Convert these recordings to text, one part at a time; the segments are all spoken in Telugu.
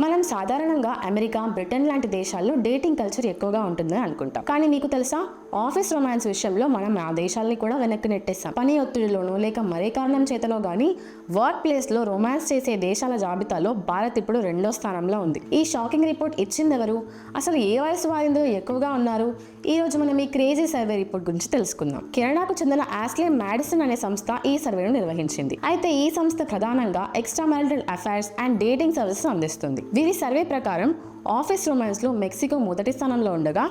మనం సాధారణంగా అమెరికా, బ్రిటన్ లాంటి దేశాల్లో డేటింగ్ కల్చర్ ఎక్కువగా ఉంటుందని అనుకుంటాం. కానీ మీకు తెలుసా, ఆఫీస్ రొమాన్స్ విషయంలో మనం ఆ దేశాలని కూడా వెనక్కి నెట్టేస్తాం. పని ఒత్తిడిలోనో లేక మరే కారణం చేతనో గానీ వర్క్ ప్లేస్ లో రొమాన్స్ చేసే దేశాల జాబితాలో భారత్ ఇప్పుడు 2వ స్థానంలో ఉంది. ఈ షాకింగ్ రిపోర్ట్ ఇచ్చింది ఎవరు? అసలు ఏ వయసు వారు ఇందులో ఎక్కువగా ఉన్నారు? ఈ రోజు మనం ఈ క్రేజీ సర్వే రిపోర్ట్ గురించి తెలుసుకుందాం. కెనడాకు చెందిన ఆస్లే మ్యాడిసన్ అనే సంస్థ ఈ సర్వేను నిర్వహించింది. అయితే ఈ సంస్థ ప్రధానంగా extra marital affairs and dating services అందిస్తుంది. వీరి సర్వే ప్రకారం ఆఫీస్ రొమాన్స్ లో మెక్సికో మొదటి స్థానంలో ఉండగా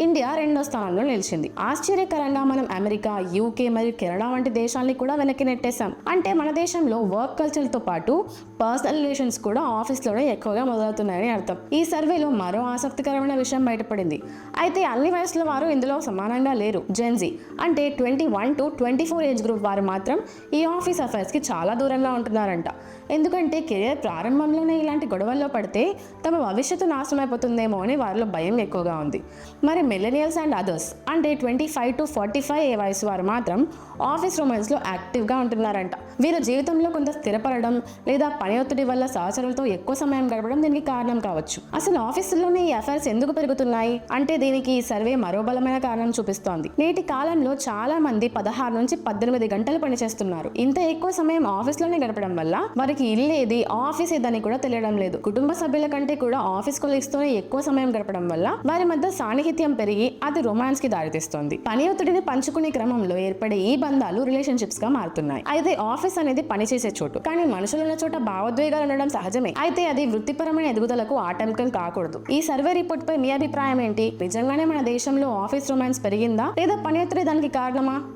ఇండియా 2వ స్థానంలో నిలిచింది. ఆశ్చర్యకరంగా మనం అమెరికా, యూకే మరియు కెనడా వంటి దేశాలని కూడా వెనక్కి నెట్టేశాం. అంటే మన దేశంలో వర్క్ కల్చర్ తో పాటు పర్సనల్ రిలేషన్స్ కూడా ఆఫీస్ లోనే ఎక్కువగా మొదలవుతున్నాయని అర్థం. ఈ సర్వేలో మరో ఆసక్తికరమైన విషయం బయటపడింది. అయితే అన్ని వయసుల వారు ఇందులో సమానంగా లేరు. జెన్జీ అంటే 21 to 24 ఏజ్ గ్రూప్ వారు మాత్రం ఈ ఆఫీస్ అఫైర్స్ కి చాలా దూరంగా ఉంటున్నారంట. ఎందుకంటే కెరియర్ ప్రారంభంలోనే ఇలాంటి గొడవల్లో పడితే తమ భవిష్యత్తు నాశనమైపోతుందేమో అని వారిలో భయం ఎక్కువగా ఉంది. మరి మిల్లెనియల్స్ అండ్ అదర్స్ అంటే 25 to 45 ఏ వయసు వారు మాత్రం ఆఫీస్ రొమాన్స్ లో యాక్టివ్ గా ఉంటున్నారంట. వీరు జీవితంలో కొంత స్థిరపడడం లేదా పని ఒత్తిడి వల్ల సహచరులతో ఎక్కువ సమయం గడపడం దీనికి కారణం కావచ్చు. అసలు ఆఫీసుల్లోనే ఈ అఫైర్స్ ఎందుకు పెరుగుతున్నాయి అంటే దీనికి ఈ సర్వే మరో బలమైన కారణం చూపిస్తోంది. నేటి కాలంలో చాలా మంది 16 నుంచి 18 గంటలు పనిచేస్తున్నారు. ఇంత ఎక్కువ సమయం ఆఫీస్ లోనే గడపడం వల్ల వారికి ఇల్లు ఏది, ఆఫీస్ ఏదని కూడా తెలియడం లేదు. కుటుంబ సభ్యుల కంటే కూడా ఆఫీస్ కొలీగ్స్ తోనే ఎక్కువ సమయం గడపడం వల్ల వారి మధ్య సాన్నిహిత్యం పెరిగి అది రొమాన్స్ కి దారితీస్తుంది. పని ఒత్తిడిని పంచుకునే క్రమంలో ఏర్పడే ఈ బంధాలు రిలేషన్షిప్స్ గా మారుతున్నాయి. అయితే ఆఫీస్ అనేది పని చేసే చోటు, కానీ మనుషులు ఉన్న చోట భావోద్వేగాలు ఉండడం సహజమే. అయితే అది వృత్తిపరమైన ఎదుగుదలకు ఆటంకం కాకూడదు. ఈ సర్వే రిపోర్ట్ పై మీ అభిప్రాయం ఏంటి? నిజంగానే మన దేశంలో ఆఫీస్ రొమాన్స్ పెరిగిందా లేదా పని ఒత్తిడి దానికి కారణమా?